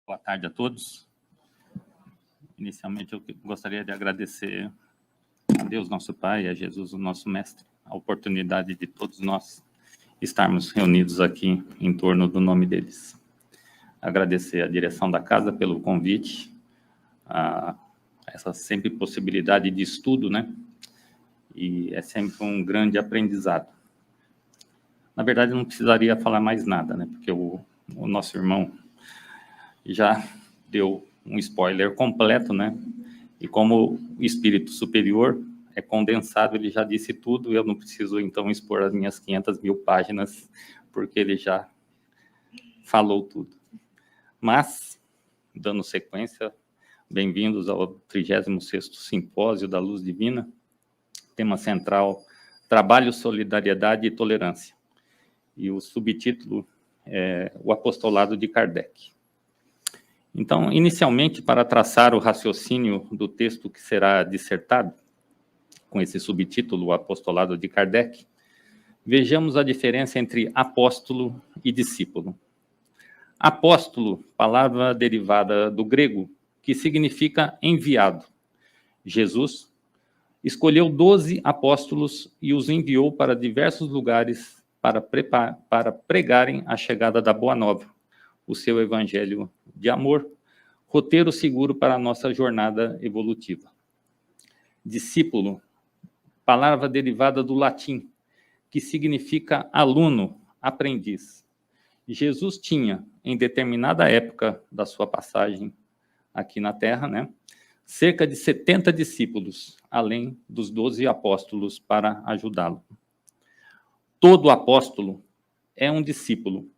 Boa tarde a todos. Inicialmente, eu gostaria de agradecer a Deus, nosso Pai, e a Jesus, o nosso Mestre, a oportunidade de todos nós estarmos reunidos aqui em torno do nome deles. Agradecer a direção da casa pelo convite, a essa sempre possibilidade de estudo, né? E é sempre um grande aprendizado. Na verdade, não precisaria falar mais nada, né? Porque o nosso irmão já deu um spoiler completo, né? E como o espírito superior é condensado, ele já disse tudo, eu não preciso, então, expor as minhas 500.000 páginas, porque ele já falou tudo. Mas, dando sequência, bem-vindos ao 36º Simpósio da Luz Divina, tema central, Trabalho, Solidariedade e Tolerância. E o subtítulo é O Apostolado de Kardec. Então, inicialmente, para traçar o raciocínio do texto que será dissertado, com esse subtítulo, O Apostolado de Kardec, vejamos a diferença entre apóstolo e discípulo. Apóstolo, palavra derivada do grego, que significa enviado. Jesus escolheu 12 apóstolos e os enviou para diversos lugares para pregarem a chegada da Boa Nova, o seu evangelho de amor, roteiro seguro para a nossa jornada evolutiva. Discípulo, palavra derivada do latim, que significa aluno, aprendiz. Jesus tinha, em determinada época da sua passagem aqui na Terra, né, cerca de 70 discípulos, além dos 12 apóstolos para ajudá-lo. Todo apóstolo é um discípulo,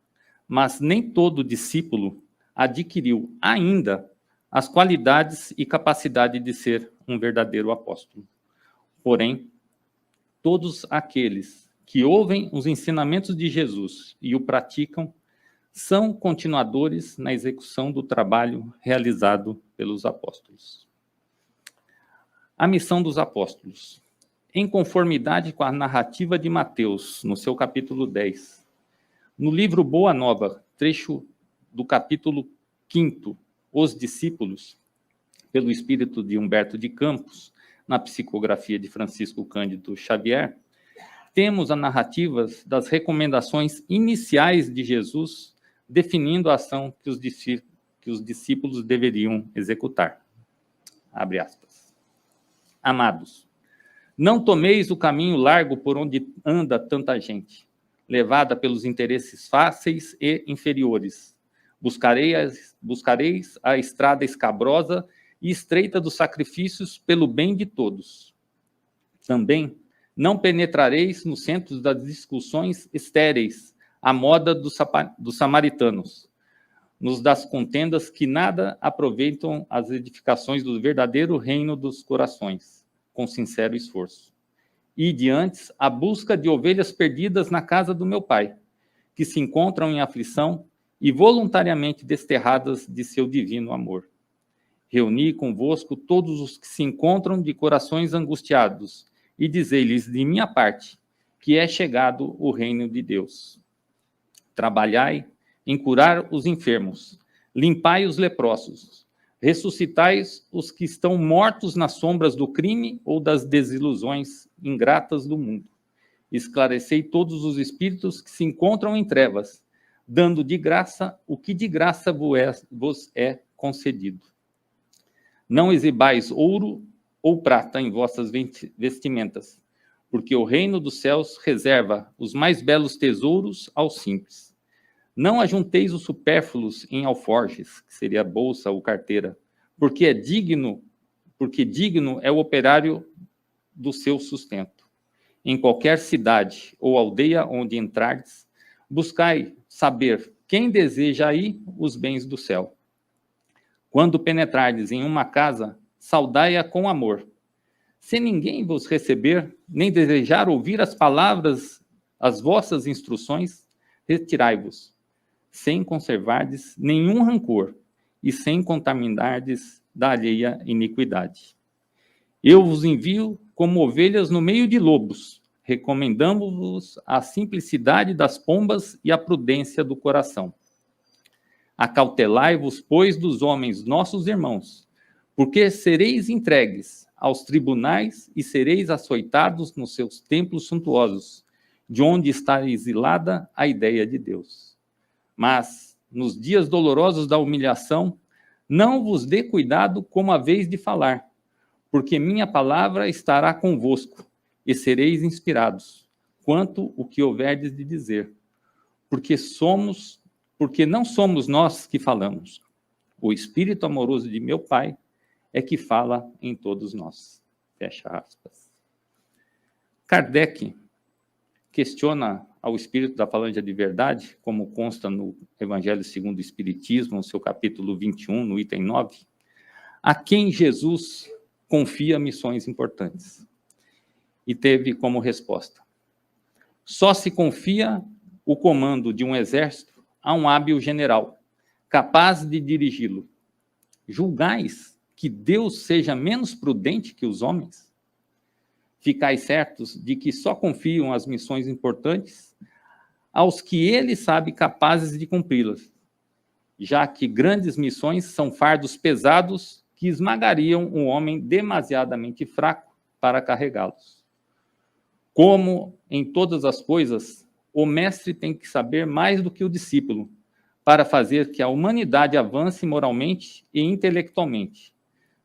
mas nem todo discípulo adquiriu ainda as qualidades e capacidade de ser um verdadeiro apóstolo. Porém, todos aqueles que ouvem os ensinamentos de Jesus e o praticam são continuadores na execução do trabalho realizado pelos apóstolos. A missão dos apóstolos. Em conformidade com a narrativa de Mateus, no seu capítulo 10, no livro Boa Nova, trecho do capítulo 5, Os Discípulos, pelo espírito de Humberto de Campos, na psicografia de Francisco Cândido Xavier, temos a narrativa das recomendações iniciais de Jesus, definindo a ação que os discípulos deveriam executar. Abre aspas. Amados, não tomeis o caminho largo por onde anda tanta gente, levada pelos interesses fáceis e inferiores. Buscareis a estrada escabrosa e estreita dos sacrifícios pelo bem de todos. Também não penetrareis nos centros das discussões estéreis, à moda dos samaritanos, nos das contendas que nada aproveitam as edificações do verdadeiro reino dos corações, com sincero esforço. E diante a busca de ovelhas perdidas na casa do meu Pai, que se encontram em aflição e voluntariamente desterradas de seu divino amor. Reuni convosco todos os que se encontram de corações angustiados e dizei-lhes de minha parte que é chegado o reino de Deus. Trabalhai em curar os enfermos, limpai os leprosos, ressuscitai os que estão mortos nas sombras do crime ou das desilusões ingratas do mundo. Esclarecei todos os espíritos que se encontram em trevas, dando de graça o que de graça vos é concedido. Não exibais ouro ou prata em vossas vestimentas, porque o reino dos céus reserva os mais belos tesouros aos simples. Não ajunteis os supérfluos em alforjes, que seria a bolsa ou carteira, porque digno é o operário do seu sustento. Em qualquer cidade ou aldeia onde entrardes, buscai saber quem deseja aí os bens do céu. Quando penetrardes em uma casa, saudai-a com amor. Se ninguém vos receber, nem desejar ouvir as palavras, as vossas instruções, retirai-vos, sem conservardes nenhum rancor e sem contaminardes da alheia iniquidade. Eu vos envio como ovelhas no meio de lobos, recomendando-vos a simplicidade das pombas e a prudência do coração. Acautelai-vos, pois, dos homens, nossos irmãos, porque sereis entregues aos tribunais e sereis açoitados nos seus templos suntuosos, de onde está exilada a ideia de Deus. Mas, nos dias dolorosos da humilhação, não vos dê cuidado como haveis de falar, porque minha palavra estará convosco, e sereis inspirados, quanto o que houverdes de dizer. Porque não somos nós que falamos. O Espírito amoroso de meu Pai é que fala em todos nós. Fecha aspas. Kardec questiona ao Espírito da Falange de Verdade, como consta no Evangelho segundo o Espiritismo, no seu capítulo 21, no item 9, a quem Jesus confia missões importantes. E teve como resposta: só se confia o comando de um exército a um hábil general, capaz de dirigi-lo. Julgais que Deus seja menos prudente que os homens? Ficais certos de que só confiam as missões importantes aos que ele sabe capazes de cumpri-las, já que grandes missões são fardos pesados que esmagariam um homem demasiadamente fraco para carregá-los. Como em todas as coisas, o mestre tem que saber mais do que o discípulo, para fazer que a humanidade avance moralmente e intelectualmente.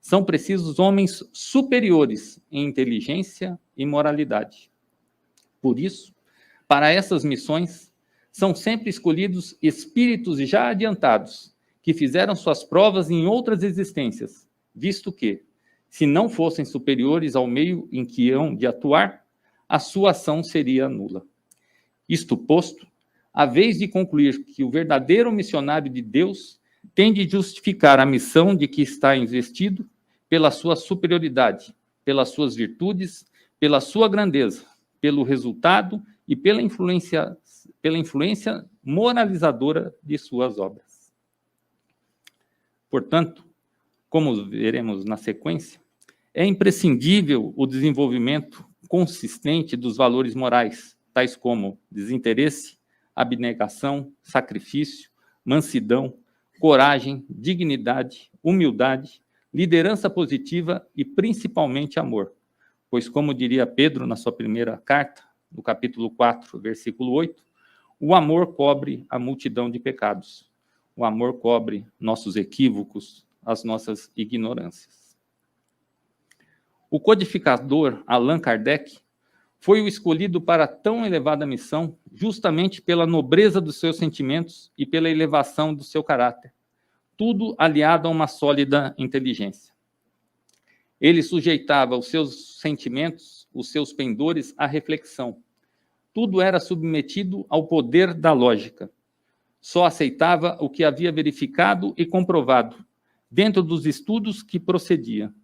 São precisos homens superiores em inteligência e moralidade. Por isso, para essas missões, são sempre escolhidos espíritos já adiantados, que fizeram suas provas em outras existências, visto que, se não fossem superiores ao meio em que hão de atuar, a sua ação seria nula. Isto posto, a vez de concluir que o verdadeiro missionário de Deus tem de justificar a missão de que está investido pela sua superioridade, pelas suas virtudes, pela sua grandeza, pelo resultado e pela influência moralizadora de suas obras. Portanto, como veremos na sequência, é imprescindível o desenvolvimento consistente dos valores morais, tais como desinteresse, abnegação, sacrifício, mansidão, coragem, dignidade, humildade, liderança positiva e, principalmente, amor. Pois, como diria Pedro na sua primeira carta, no capítulo 4, versículo 8, o amor cobre a multidão de pecados. O amor cobre nossos equívocos, as nossas ignorâncias. O codificador Allan Kardec foi o escolhido para tão elevada missão justamente pela nobreza dos seus sentimentos e pela elevação do seu caráter, tudo aliado a uma sólida inteligência. Ele sujeitava os seus sentimentos, os seus pendores à reflexão. Tudo era submetido ao poder da lógica. Só aceitava o que havia verificado e comprovado, dentro dos estudos que procedia.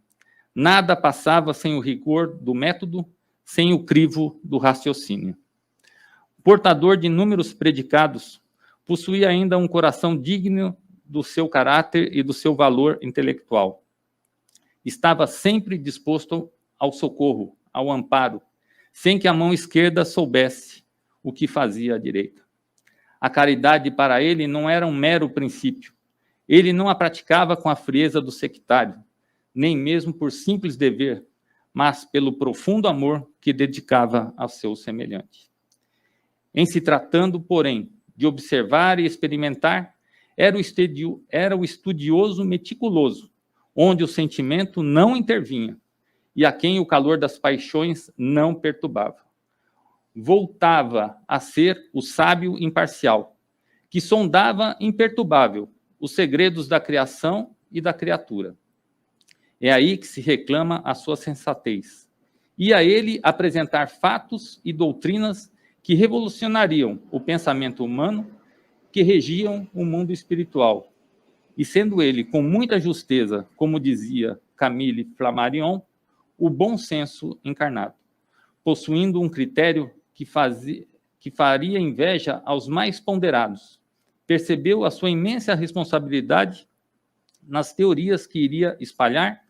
Nada passava sem o rigor do método, sem o crivo do raciocínio. Portador de inúmeros predicados, possuía ainda um coração digno do seu caráter e do seu valor intelectual. Estava sempre disposto ao socorro, ao amparo, sem que a mão esquerda soubesse o que fazia a direita. A caridade para ele não era um mero princípio. Ele não a praticava com a frieza do sectário, nem mesmo por simples dever, mas pelo profundo amor que dedicava ao seu semelhante. Em se tratando, porém, de observar e experimentar, era o estudioso meticuloso, onde o sentimento não intervinha e a quem o calor das paixões não perturbava. Voltava a ser o sábio imparcial, que sondava imperturbável os segredos da criação e da criatura. É aí que se reclama a sua sensatez. E a ele apresentar fatos e doutrinas que revolucionariam o pensamento humano, que regiam o mundo espiritual. E sendo ele, com muita justeza, como dizia Camille Flammarion, o bom senso encarnado, possuindo um critério que faria inveja aos mais ponderados, percebeu a sua imensa responsabilidade nas teorias que iria espalhar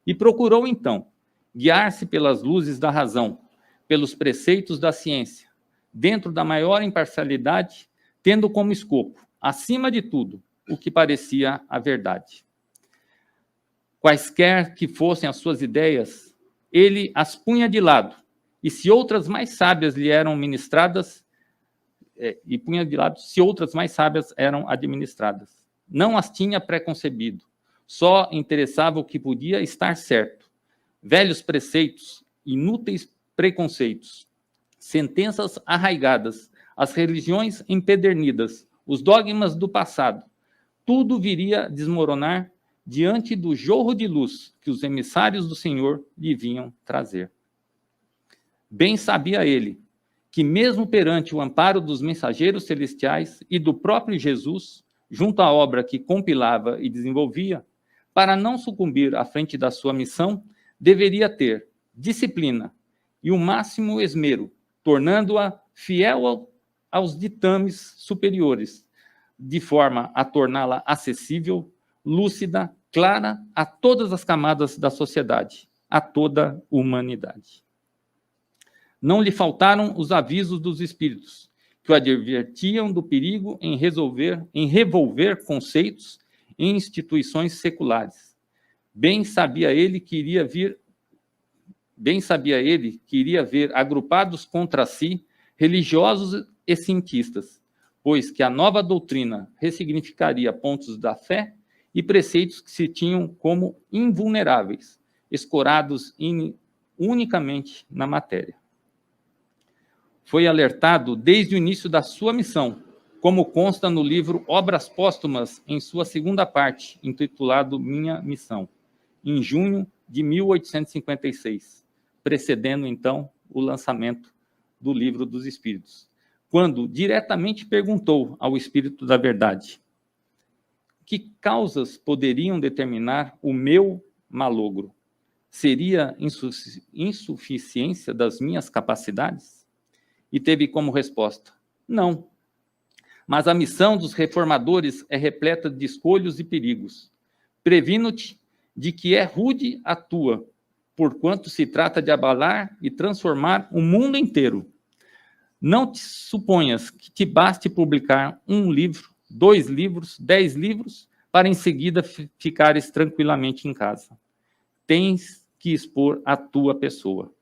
e procurou, então, guiar-se pelas luzes da razão, pelos preceitos da ciência, dentro da maior imparcialidade, tendo como escopo, acima de tudo, o que parecia a verdade. Quaisquer que fossem as suas ideias, ele as punha de lado, e se outras mais sábias lhe eram ministradas, e punha de lado se outras mais sábias eram administradas. Não as tinha preconcebido, só interessava o que podia estar certo. Velhos preceitos, inúteis preconceitos, sentenças arraigadas, as religiões empedernidas, os dogmas do passado, tudo viria desmoronar diante do jorro de luz que os emissários do Senhor lhe vinham trazer. Bem sabia ele que, mesmo perante o amparo dos mensageiros celestiais e do próprio Jesus, junto à obra que compilava e desenvolvia, para não sucumbir à frente da sua missão, deveria ter disciplina e o máximo esmero, tornando-a fiel aos ditames superiores, de forma a torná-la acessível, lúcida, clara a todas as camadas da sociedade, a toda a humanidade. Não lhe faltaram os avisos dos espíritos, que o advertiam do perigo em revolver conceitos em instituições seculares. Bem sabia ele que iria ver agrupados contra si religiosos e cientistas, pois que a nova doutrina ressignificaria pontos da fé e preceitos que se tinham como invulneráveis, escorados unicamente na matéria. Foi alertado desde o início da sua missão, como consta no livro Obras Póstumas, em sua segunda parte, intitulado Minha Missão, em junho de 1856, precedendo, então, o lançamento do Livro dos Espíritos, quando diretamente perguntou ao Espírito da Verdade: que causas poderiam determinar o meu malogro? Seria insuficiência das minhas capacidades? E teve como resposta: não. Mas a missão dos reformadores é repleta de escolhos e perigos. Previno-te de que é rude a tua, porquanto se trata de abalar e transformar o mundo inteiro. Não te suponhas que te baste publicar 1 livro, 2 livros, 10 livros, para em seguida ficares tranquilamente em casa. Tens que expor a tua pessoa.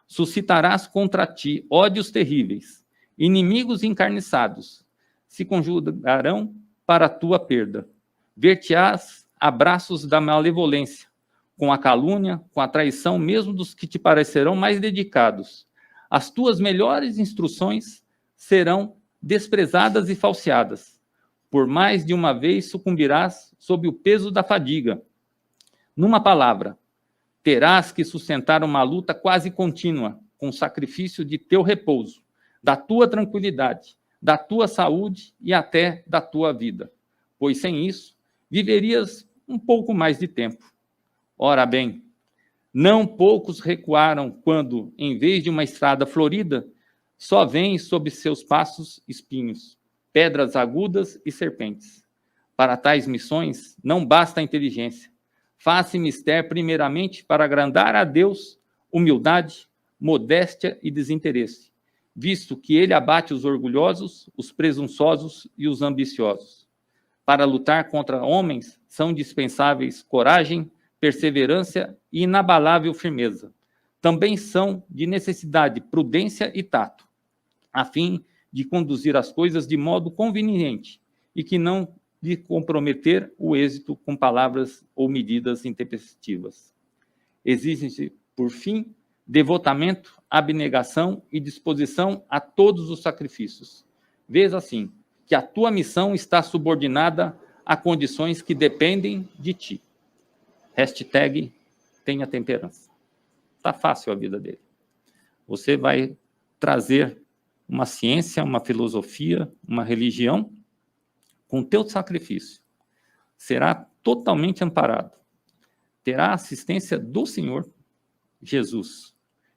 Suscitarás contra ti ódios terríveis, inimigos encarniçados, se conjugarão para a tua perda. Ver-te-ás a braços da malevolência, com a calúnia, com a traição mesmo dos que te parecerão mais dedicados. As tuas melhores instruções serão desprezadas e falseadas. Por mais de uma vez sucumbirás sob o peso da fadiga. Numa palavra, terás que sustentar uma luta quase contínua com o sacrifício de teu repouso, da tua tranquilidade, da tua saúde e até da tua vida, pois sem isso viverias um pouco mais de tempo. Ora bem, não poucos recuaram quando, em vez de uma estrada florida, só vêm sob seus passos espinhos, pedras agudas e serpentes. Para tais missões não basta a inteligência. Faz-se mister primeiramente para agrandar a Deus humildade, modéstia e desinteresse, visto que ele abate os orgulhosos, os presunçosos e os ambiciosos. Para lutar contra homens são dispensáveis coragem, perseverança e inabalável firmeza. Também são de necessidade prudência e tato, a fim de conduzir as coisas de modo conveniente e que não de comprometer o êxito com palavras ou medidas intempestivas. Exige-se, por fim, devotamento, abnegação e disposição a todos os sacrifícios. Vês assim que a tua missão está subordinada a condições que dependem de ti. Hashtag tenha temperança. Está fácil a vida dele. Você vai trazer uma ciência, uma filosofia, uma religião com teu sacrifício. Será totalmente amparado. Terá assistência do Senhor Jesus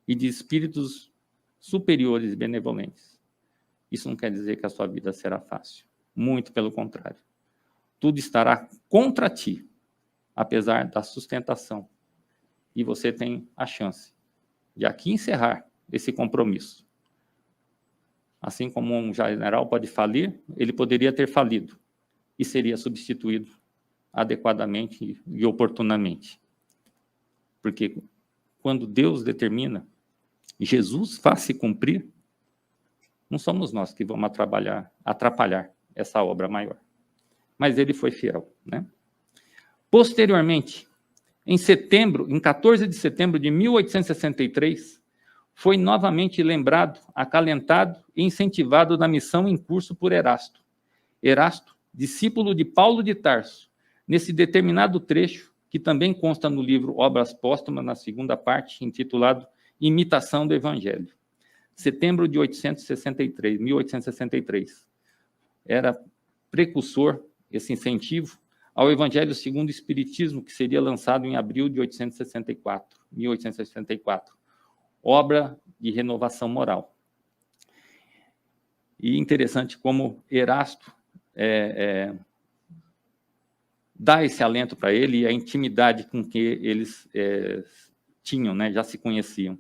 e de espíritos superiores e benevolentes. Isso não quer dizer que a sua vida será fácil. Muito pelo contrário. Tudo estará contra ti, apesar da sustentação. E você tem a chance de aqui encerrar esse compromisso. Assim como um general pode falir, ele poderia ter falido. e seria substituído adequadamente e oportunamente. Porque quando Deus determina, Jesus faz se cumprir, não somos nós que vamos atrapalhar essa obra maior. Mas ele foi fiel, né? Posteriormente, em 14 de setembro de 1863, foi novamente lembrado, acalentado e incentivado na missão em curso por Erasto. Erasto, discípulo de Paulo de Tarso, nesse determinado trecho, que também consta no livro Obras Póstumas, na segunda parte, intitulado Imitação do Evangelho. Setembro de 1863. Era precursor, esse incentivo, ao Evangelho segundo o Espiritismo, que seria lançado em abril de 1864. Obra de renovação moral. E interessante como Erasto dá esse alento para ele e a intimidade com que eles tinham, né, já se conheciam.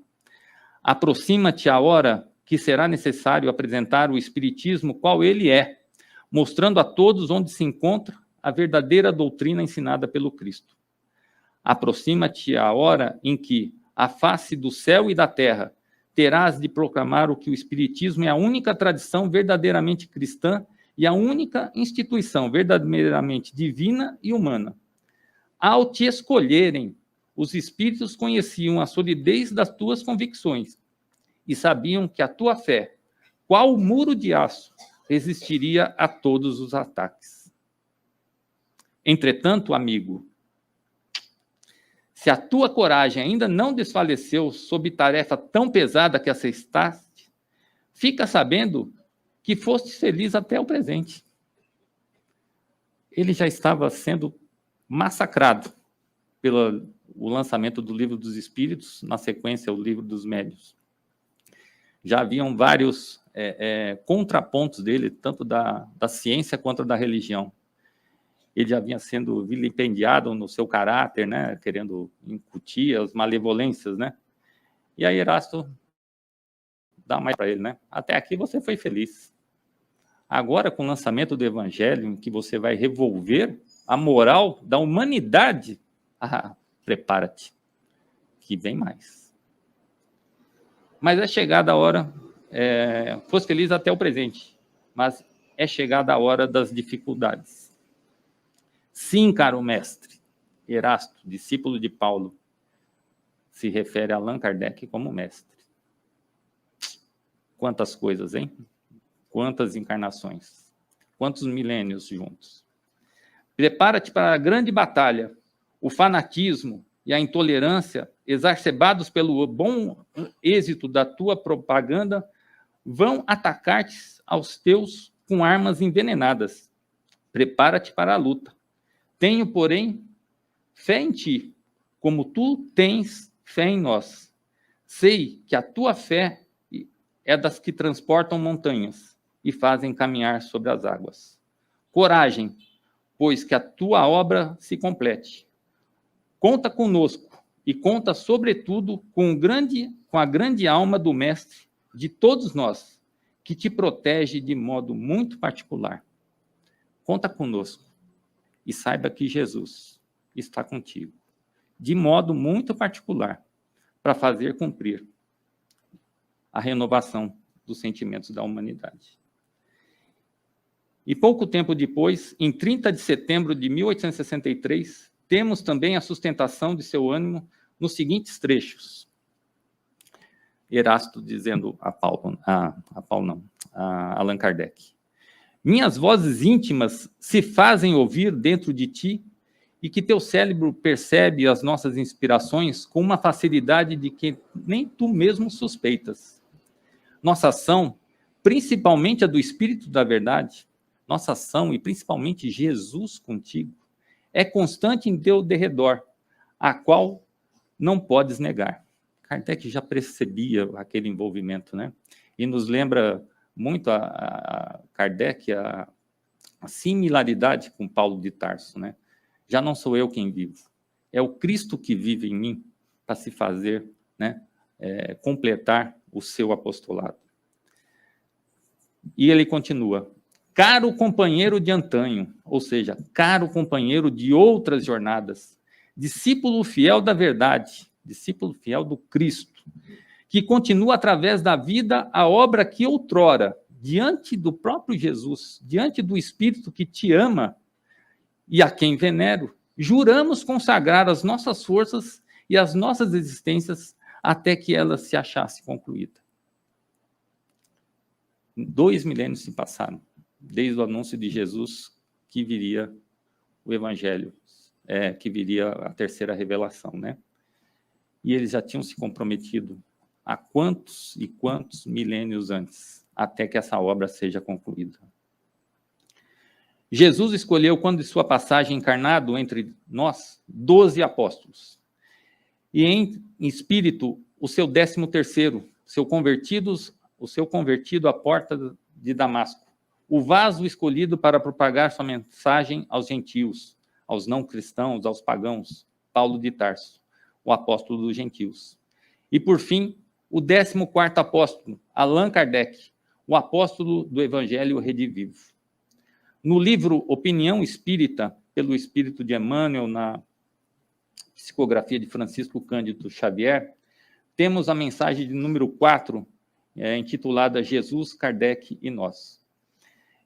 Aproxima-te a hora que será necessário apresentar o Espiritismo qual ele é, mostrando a todos onde se encontra a verdadeira doutrina ensinada pelo Cristo. Aproxima-te a hora em que, à face do céu e da terra, terás de proclamar o que o Espiritismo é a única tradição verdadeiramente cristã e a única instituição verdadeiramente divina e humana. Ao te escolherem, os Espíritos conheciam a solidez das tuas convicções e sabiam que a tua fé, qual muro de aço, resistiria a todos os ataques. Entretanto, amigo, se a tua coragem ainda não desfaleceu sob tarefa tão pesada que aceitaste, fica sabendo que foste feliz até o presente. Ele já estava sendo massacrado pelo lançamento do Livro dos Espíritos, na sequência, o Livro dos Médiuns. Já haviam vários contrapontos dele, tanto da ciência quanto da religião. Ele já vinha sendo vilipendiado no seu caráter, né, querendo incutir as malevolências, né? E aí Erasto dá mais para ele, né? Até aqui você foi feliz. Agora, com o lançamento do Evangelho, em que você vai revolver a moral da humanidade, prepara-te, que vem mais. Mas é chegada a hora, fosse feliz até o presente, mas é chegada a hora das dificuldades. Sim, caro mestre, Erasto, discípulo de Paulo, se refere a Allan Kardec como mestre. Quantas coisas, hein? Quantas encarnações, quantos milênios juntos. Prepara-te para a grande batalha. O fanatismo e a intolerância, exacerbados pelo bom êxito da tua propaganda, vão atacar-te aos teus com armas envenenadas. Prepara-te para a luta. Tenho, porém, fé em ti, como tu tens fé em nós. Sei que a tua fé é das que transportam montanhas e fazem caminhar sobre as águas. Coragem, pois que a tua obra se complete. Conta conosco e conta, sobretudo, com a grande alma do Mestre de todos nós, que te protege de modo muito particular. Conta conosco e saiba que Jesus está contigo, de modo muito particular, para fazer cumprir a renovação dos sentimentos da humanidade. E pouco tempo depois, em 30 de setembro de 1863, temos também a sustentação de seu ânimo nos seguintes trechos. Erasto dizendo a Allan Kardec. Minhas vozes íntimas se fazem ouvir dentro de ti e que teu cérebro percebe as nossas inspirações com uma facilidade de que nem tu mesmo suspeitas. Nossa ação, principalmente a do Espírito da Verdade, nossa ação e principalmente Jesus contigo, é constante em teu derredor, a qual não podes negar. Kardec já percebia aquele envolvimento, né? E nos lembra muito a Kardec a similaridade com Paulo de Tarso, né? Já não sou eu quem vivo, é o Cristo que vive em mim para se fazer, né, completar o seu apostolado. E ele continua, caro companheiro de antanho, ou seja, caro companheiro de outras jornadas, discípulo fiel da verdade, discípulo fiel do Cristo, que continua através da vida a obra que outrora, diante do próprio Jesus, diante do Espírito que te ama e a quem venero, juramos consagrar as nossas forças e as nossas existências até que ela se achasse concluída. 2 milênios se passaram, desde o anúncio de Jesus que viria o Evangelho, que viria a terceira revelação, né? E eles já tinham se comprometido há quantos e quantos milênios antes, até que essa obra seja concluída. Jesus escolheu, quando de sua passagem encarnado entre nós, 12 apóstolos. E em espírito, o seu 13º, o seu convertido à porta de Damasco, o vaso escolhido para propagar sua mensagem aos gentios, aos não cristãos, aos pagãos, Paulo de Tarso, o apóstolo dos gentios. E, por fim, o 14º apóstolo, Allan Kardec, o apóstolo do Evangelho Redivivo. No livro Opinião Espírita, pelo Espírito de Emmanuel, na psicografia de Francisco Cândido Xavier, temos a mensagem de número 4, intitulada Jesus, Kardec e Nós.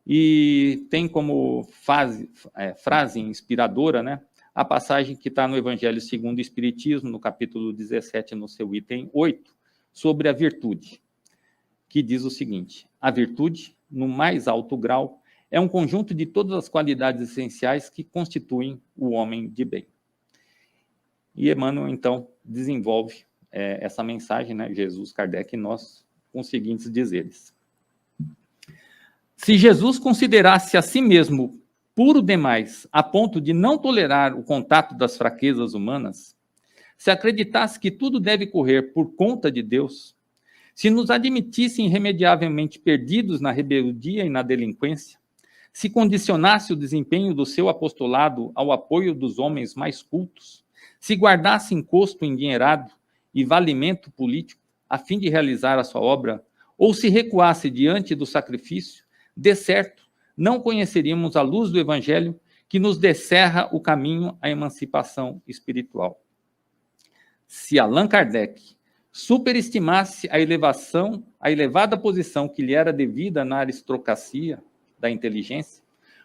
E tem como frase inspiradora, né, a passagem que está no Evangelho segundo o Espiritismo, no capítulo 17, no seu item 8, sobre a virtude, que diz o seguinte: a virtude, no mais alto grau, é um conjunto de todas as qualidades essenciais que constituem o homem de bem. E Emmanuel, então, desenvolve essa mensagem, né, Jesus, Kardec e Nós, com os seguintes dizeres. Se Jesus considerasse a si mesmo puro demais, a ponto de não tolerar o contato das fraquezas humanas, se acreditasse que tudo deve correr por conta de Deus, se nos admitisse irremediavelmente perdidos na rebeldia e na delinquência, se condicionasse o desempenho do seu apostolado ao apoio dos homens mais cultos, se guardasse encosto endinheirado e valimento político a fim de realizar a sua obra, ou se recuasse diante do sacrifício, de certo, não conheceríamos a luz do Evangelho que nos descerra o caminho à emancipação espiritual. Se Allan Kardec superestimasse a elevada posição que lhe era devida na aristocracia da inteligência,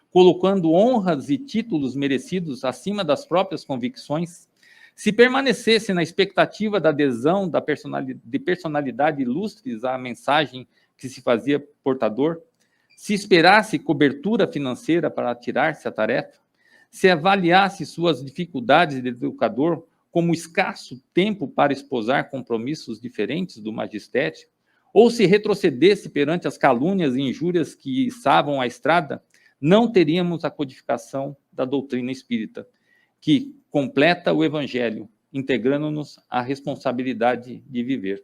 colocando honras e títulos merecidos acima das próprias convicções, se permanecesse na expectativa da adesão de personalidade ilustres à mensagem que se fazia portador, se esperasse cobertura financeira para atirar-se à tarefa, se avaliasse suas dificuldades de educador como escasso tempo para esposar compromissos diferentes do magistério, ou se retrocedesse perante as calúnias e injúrias que içavam a estrada, não teríamos a codificação da doutrina espírita, que completa o Evangelho, integrando-nos à responsabilidade de viver.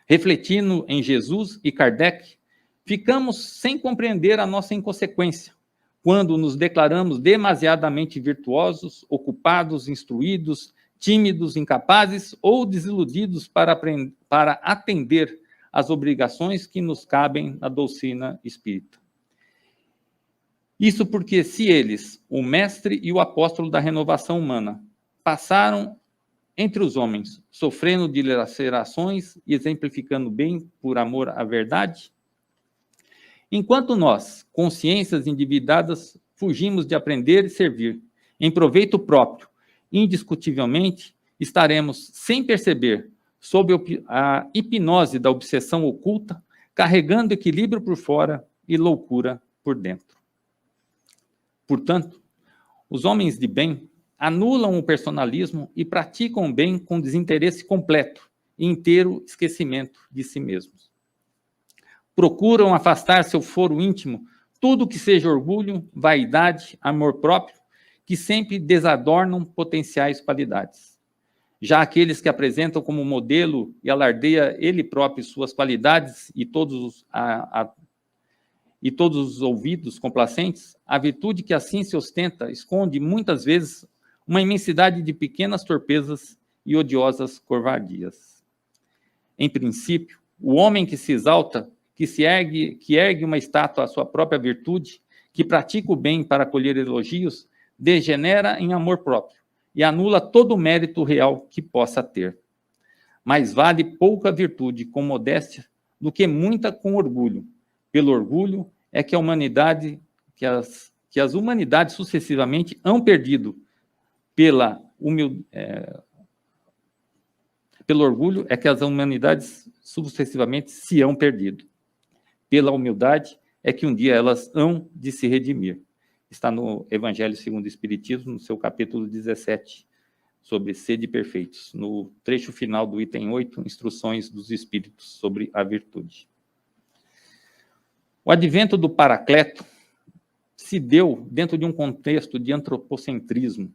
Refletindo em Jesus e Kardec, ficamos sem compreender a nossa inconsequência, quando nos declaramos demasiadamente virtuosos, ocupados, instruídos, tímidos, incapazes ou desiludidos para atender às obrigações que nos cabem na doutrina espírita. Isso porque, se eles, o mestre e o apóstolo da renovação humana, passaram entre os homens, sofrendo de lacerações e exemplificando bem por amor à verdade, enquanto nós, consciências endividadas, fugimos de aprender e servir, em proveito próprio, indiscutivelmente, estaremos, sem perceber, sob a hipnose da obsessão oculta, carregando equilíbrio por fora e loucura por dentro. Portanto, os homens de bem anulam o personalismo e praticam o bem com desinteresse completo e inteiro esquecimento de si mesmos. Procuram afastar seu foro íntimo tudo que seja orgulho, vaidade, amor próprio, que sempre desadornam potenciais qualidades. Já aqueles que apresentam como modelo e alardeia ele próprio suas qualidades e todos os ouvidos complacentes, a virtude que assim se ostenta esconde muitas vezes uma imensidade de pequenas torpezas e odiosas covardias. Em princípio, o homem que se exalta, que ergue uma estátua à sua própria virtude, que pratica o bem para colher elogios, degenera em amor próprio e anula todo o mérito real que possa ter. Mais vale pouca virtude com modéstia do que muita com orgulho. Pelo orgulho é que as humanidades sucessivamente hão perdido. Pelo orgulho é que as humanidades sucessivamente se hão perdido. Pela humildade é que um dia elas hão de se redimir. Está no Evangelho segundo o Espiritismo, no seu capítulo 17, sobre sede perfeitos, no trecho final do item 8, instruções dos Espíritos sobre a virtude. O advento do Paracleto se deu dentro de um contexto de antropocentrismo,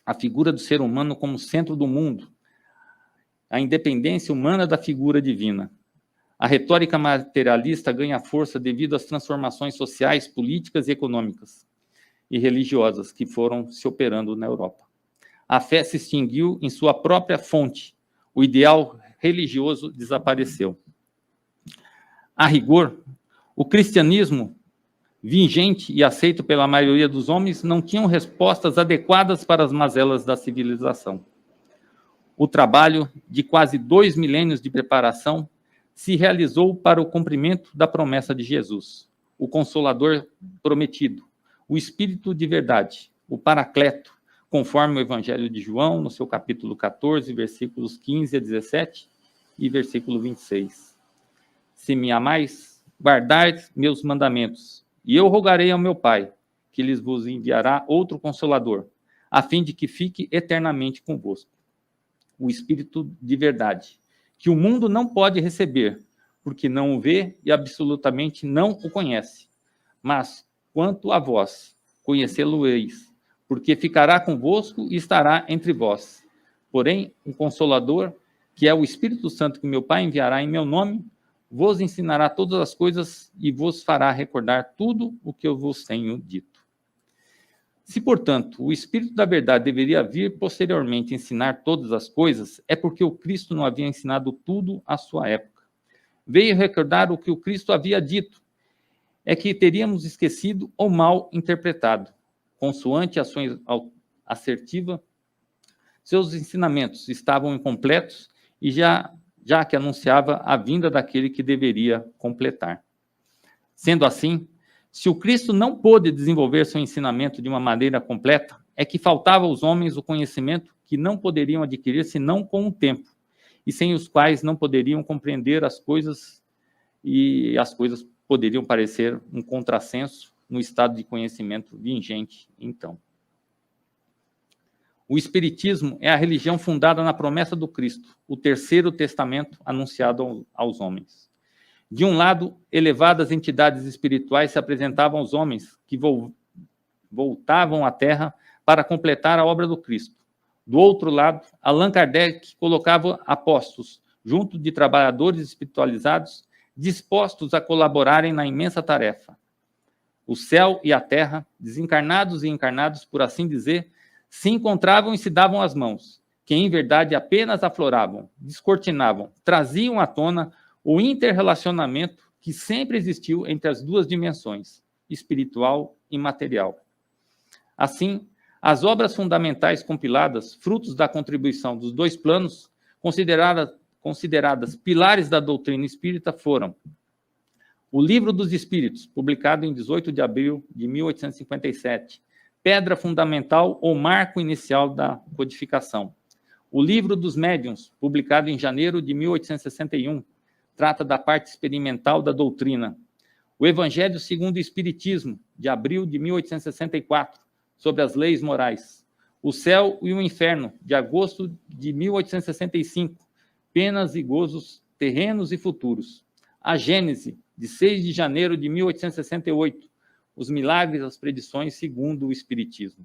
a figura do ser humano como centro do mundo, a independência humana da figura divina. A retórica materialista ganha força devido às transformações sociais, políticas e econômicas e religiosas que foram se operando na Europa. A fé se extinguiu em sua própria fonte. O ideal religioso desapareceu. A rigor, o cristianismo, vigente e aceito pela maioria dos homens, não tinham respostas adequadas para as mazelas da civilização. O trabalho de quase 2 milênios de preparação se realizou para o cumprimento da promessa de Jesus, o Consolador prometido, o Espírito de verdade, o Paracleto, conforme o Evangelho de João, no seu capítulo 14, versículos 15 a 17 e versículo 26. Se me amais, guardai meus mandamentos, e eu rogarei ao meu Pai, que lhes vos enviará outro Consolador, a fim de que fique eternamente convosco. O Espírito de verdade, que o mundo não pode receber, porque não o vê e absolutamente não o conhece. Mas, quanto a vós, conhecê-lo-eis, porque ficará convosco e estará entre vós. Porém, um Consolador, que é o Espírito Santo que meu Pai enviará em meu nome, vos ensinará todas as coisas e vos fará recordar tudo o que eu vos tenho dito. Se, portanto, o Espírito da verdade deveria vir posteriormente ensinar todas as coisas, é porque o Cristo não havia ensinado tudo à sua época. Veio recordar o que o Cristo havia dito, é que teríamos esquecido ou mal interpretado. Consoante a sua assertiva, seus ensinamentos estavam incompletos e já que anunciava a vinda daquele que deveria completar. Sendo assim, se o Cristo não pôde desenvolver seu ensinamento de uma maneira completa, é que faltava aos homens o conhecimento que não poderiam adquirir senão com o tempo, e sem os quais não poderiam compreender as coisas, e as coisas poderiam parecer um contrassenso no estado de conhecimento vigente, então. O Espiritismo é a religião fundada na promessa do Cristo, o terceiro testamento anunciado aos homens. De um lado, elevadas entidades espirituais se apresentavam aos homens que voltavam à Terra para completar a obra do Cristo. Do outro lado, Allan Kardec colocava apóstolos junto de trabalhadores espiritualizados dispostos a colaborarem na imensa tarefa. O céu e a terra, desencarnados e encarnados, por assim dizer, se encontravam e se davam as mãos, que em verdade apenas afloravam, descortinavam, traziam à tona o interrelacionamento que sempre existiu entre as duas dimensões, espiritual e material. Assim, as obras fundamentais compiladas, frutos da contribuição dos dois planos, consideradas pilares da doutrina espírita, foram o Livro dos Espíritos, publicado em 18 de abril de 1857, pedra fundamental ou marco inicial da codificação. O Livro dos Médiuns, publicado em janeiro de 1861, trata da parte experimental da doutrina. O Evangelho segundo o Espiritismo, de abril de 1864, sobre as leis morais. O Céu e o Inferno, de agosto de 1865, penas e gozos terrenos e futuros. A Gênese, de 6 de janeiro de 1868, os milagres e as predições segundo o Espiritismo.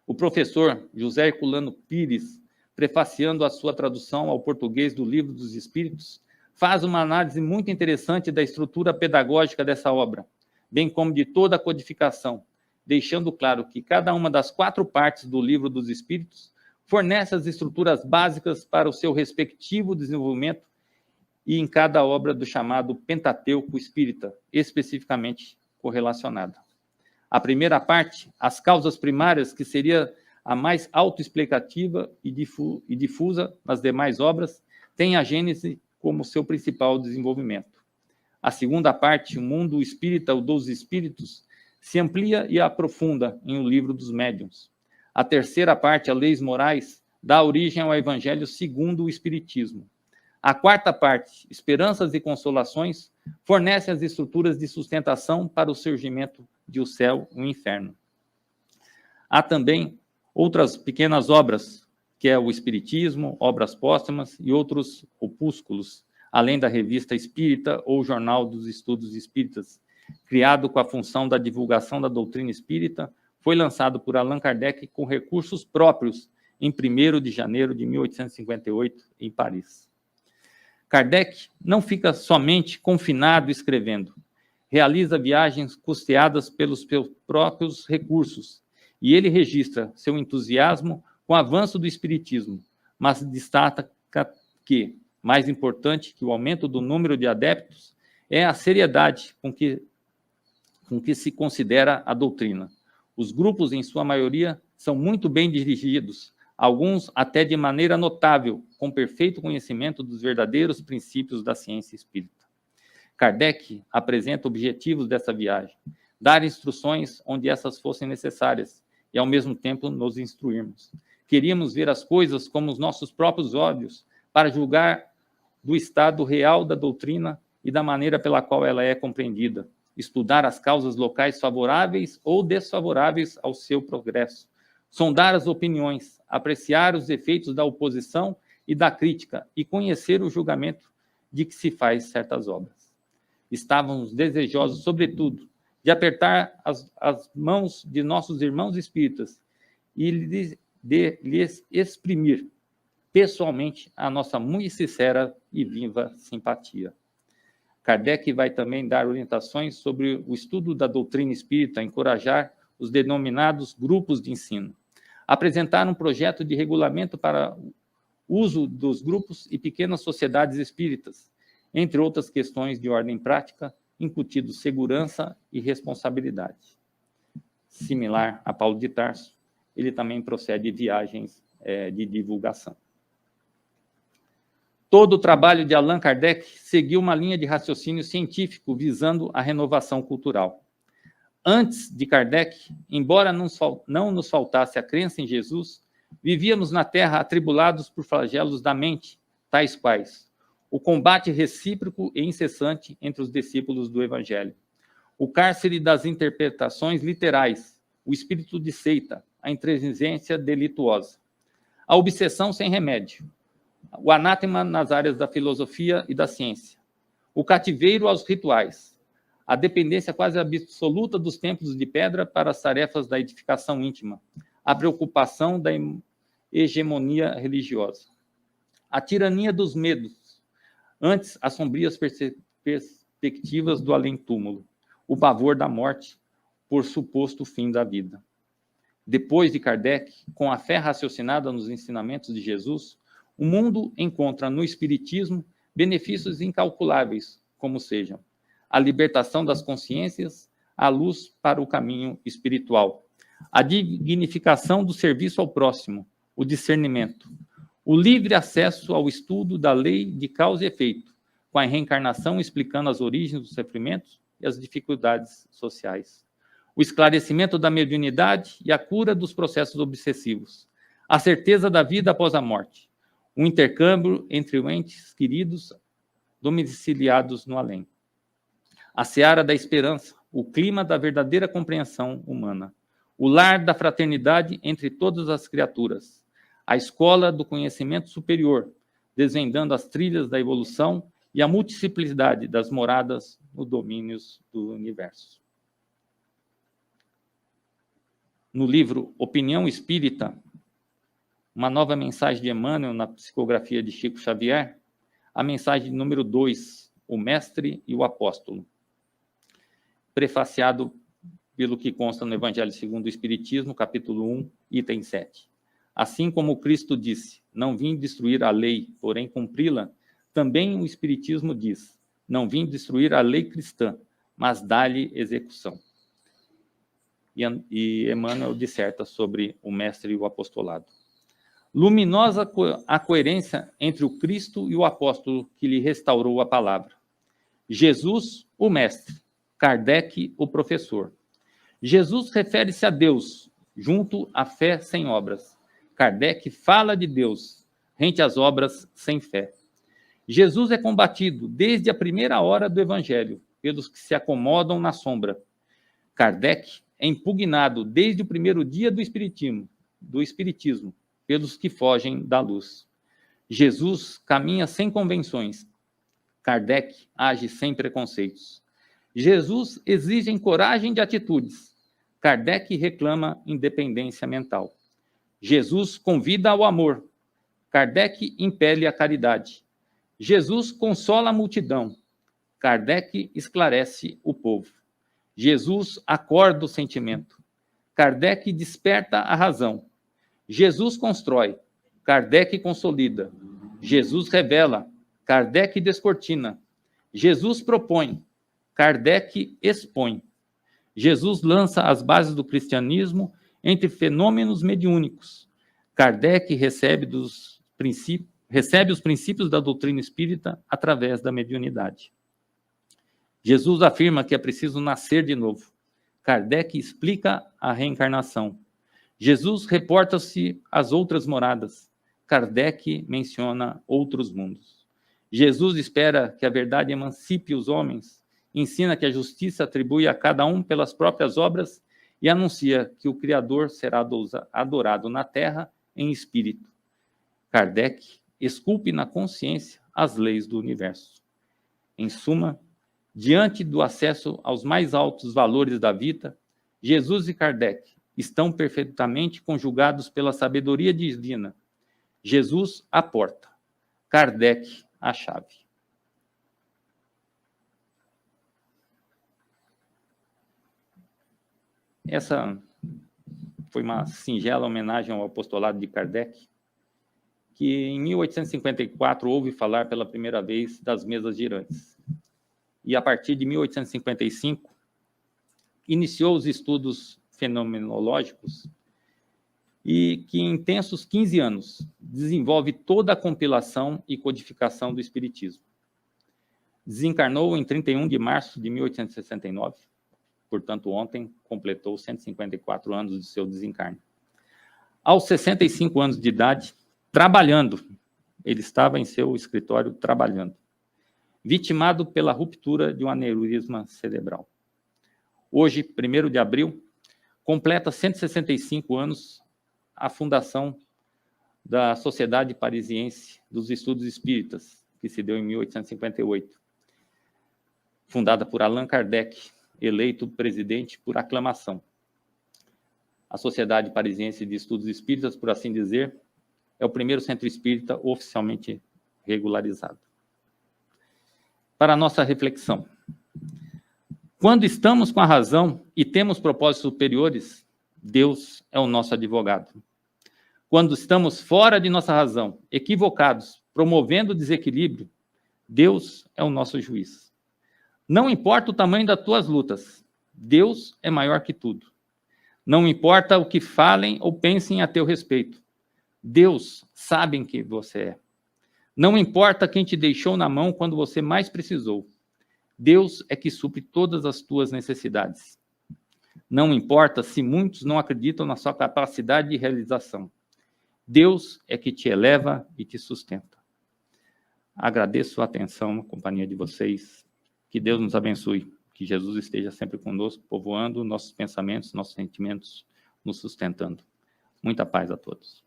O professor José Herculano Pires, prefaciando a sua tradução ao português do Livro dos Espíritos, faz uma análise muito interessante da estrutura pedagógica dessa obra, bem como de toda a codificação, deixando claro que cada uma das 4 partes do Livro dos Espíritos fornece as estruturas básicas para o seu respectivo desenvolvimento e em cada obra do chamado Pentateuco espírita, especificamente correlacionada. A primeira parte, as causas primárias, que seria a mais autoexplicativa e difusa nas demais obras, tem a Gênese como seu principal desenvolvimento. A segunda parte, o mundo espírita, o dos espíritos, se amplia e aprofunda em O Livro dos Médiuns. A terceira parte, as leis morais, dá origem ao Evangelho segundo o Espiritismo. A quarta parte, esperanças e consolações, fornece as estruturas de sustentação para o surgimento de o céu e o inferno. Há também outras pequenas obras, que é o Espiritismo, obras póstumas e outros opúsculos, além da Revista Espírita ou Jornal dos Estudos Espíritas, criado com a função da divulgação da doutrina espírita, foi lançado por Allan Kardec com recursos próprios em 1º de janeiro de 1858, em Paris. Kardec não fica somente confinado escrevendo, realiza viagens custeadas pelos seus próprios recursos, e ele registra seu entusiasmo com o avanço do espiritismo, mas destaca que, mais importante que o aumento do número de adeptos, é a seriedade com que se considera a doutrina. Os grupos, em sua maioria, são muito bem dirigidos, alguns até de maneira notável, com perfeito conhecimento dos verdadeiros princípios da ciência espírita. Kardec apresenta objetivos dessa viagem, dar instruções onde essas fossem necessárias e, ao mesmo tempo, nos instruirmos. Queríamos ver as coisas como os nossos próprios olhos para julgar do estado real da doutrina e da maneira pela qual ela é compreendida, estudar as causas locais favoráveis ou desfavoráveis ao seu progresso, sondar as opiniões, apreciar os efeitos da oposição e da crítica e conhecer o julgamento de que se faz certas obras. Estávamos desejosos, sobretudo, de apertar as mãos de nossos irmãos espíritas e de lhes exprimir pessoalmente a nossa muito sincera e viva simpatia. Kardec vai também dar orientações sobre o estudo da doutrina espírita, encorajar os denominados grupos de ensino, apresentar um projeto de regulamento para o uso dos grupos e pequenas sociedades espíritas, entre outras questões de ordem prática, incutindo segurança e responsabilidade. Similar a Paulo de Tarso, ele também procede viagens de divulgação. Todo o trabalho de Allan Kardec seguiu uma linha de raciocínio científico visando a renovação cultural. Antes de Kardec, embora não nos faltasse a crença em Jesus, vivíamos na Terra atribulados por flagelos da mente, tais quais o combate recíproco e incessante entre os discípulos do Evangelho, o cárcere das interpretações literais, o espírito de seita, a intransigência delituosa, a obsessão sem remédio, o anátema nas áreas da filosofia e da ciência, o cativeiro aos rituais, a dependência quase absoluta dos templos de pedra para as tarefas da edificação íntima, a preocupação da hegemonia religiosa, a tirania dos medos, antes as sombrias perspectivas do além-túmulo, o pavor da morte por suposto fim da vida. Depois de Kardec, com a fé raciocinada nos ensinamentos de Jesus, o mundo encontra no Espiritismo benefícios incalculáveis, como sejam a libertação das consciências, a luz para o caminho espiritual, a dignificação do serviço ao próximo, o discernimento, o livre acesso ao estudo da lei de causa e efeito, com a reencarnação explicando as origens dos sofrimentos e as dificuldades sociais, o esclarecimento da mediunidade e a cura dos processos obsessivos, a certeza da vida após a morte, um intercâmbio entre entes queridos domiciliados no além. A seara da esperança, o clima da verdadeira compreensão humana, o lar da fraternidade entre todas as criaturas, a escola do conhecimento superior, desvendando as trilhas da evolução e a multiplicidade das moradas nos domínios do universo. No livro Opinião Espírita, uma nova mensagem de Emmanuel na psicografia de Chico Xavier, a mensagem número 2, o Mestre e o Apóstolo, prefaciado pelo que consta no Evangelho segundo o Espiritismo, capítulo 1, item 7. Assim como Cristo disse, não vim destruir a lei, porém cumpri-la, Também o Espiritismo diz: não vim destruir a lei cristã, mas dar-lhe execução. E Emmanuel disserta sobre o mestre e o apostolado. Luminosa a coerência entre o Cristo e o apóstolo que lhe restaurou a palavra. Jesus, o mestre, Kardec, o professor. Jesus refere-se a Deus, junto à fé sem obras. Kardec fala de Deus, rente às obras sem fé. Jesus é combatido desde a primeira hora do Evangelho, pelos que se acomodam na sombra. Kardec é impugnado desde o primeiro dia do Espiritismo, pelos que fogem da luz. Jesus caminha sem convenções. Kardec age sem preconceitos. Jesus exige coragem de atitudes. Kardec reclama independência mental. Jesus convida ao amor. Kardec impele a caridade. Jesus consola a multidão. Kardec esclarece o povo. Jesus acorda o sentimento. Kardec desperta a razão. Jesus constrói. Kardec consolida. Jesus revela. Kardec descortina. Jesus propõe. Kardec expõe. Jesus lança as bases do cristianismo entre fenômenos mediúnicos. Kardec recebe os princípios da doutrina espírita através da mediunidade. Jesus afirma que é preciso nascer de novo. Kardec explica a reencarnação. Jesus reporta-se às outras moradas. Kardec menciona outros mundos. Jesus espera que a verdade emancipe os homens, ensina que a justiça atribui a cada um pelas próprias obras e anuncia que o Criador será adorado na terra em espírito. Kardec esculpe na consciência as leis do universo. Em suma, diante do acesso aos mais altos valores da vida, Jesus e Kardec estão perfeitamente conjugados pela sabedoria divina. Jesus, a porta. Kardec, a chave. Essa foi uma singela homenagem ao apostolado de Kardec, que em 1854 ouve falar pela primeira vez das mesas girantes. E a partir de 1855, iniciou os estudos fenomenológicos e que em intensos 15 anos desenvolve toda a compilação e codificação do Espiritismo. Desencarnou em 31 de março de 1869, portanto ontem completou 154 anos de seu desencarne. Aos 65 anos de idade, trabalhando, ele estava em seu escritório trabalhando, vitimado pela ruptura de um aneurisma cerebral. Hoje, 1º de abril, completa 165 anos a fundação da Sociedade Parisiense dos Estudos Espíritas, que se deu em 1858, fundada por Allan Kardec, eleito presidente por aclamação. A Sociedade Parisiense de Estudos Espíritas, por assim dizer, é o primeiro centro espírita oficialmente regularizado. Para a nossa reflexão, quando estamos com a razão e temos propósitos superiores, Deus é o nosso advogado. Quando estamos fora de nossa razão, equivocados, promovendo o desequilíbrio, Deus é o nosso juiz. Não importa o tamanho das tuas lutas, Deus é maior que tudo. Não importa o que falem ou pensem a teu respeito, Deus sabe quem você é. Não importa quem te deixou na mão quando você mais precisou, Deus é que supre todas as tuas necessidades. Não importa se muitos não acreditam na sua capacidade de realização, Deus é que te eleva e te sustenta. Agradeço a atenção, a companhia de vocês. Que Deus nos abençoe. Que Jesus esteja sempre conosco, povoando nossos pensamentos, nossos sentimentos, nos sustentando. Muita paz a todos.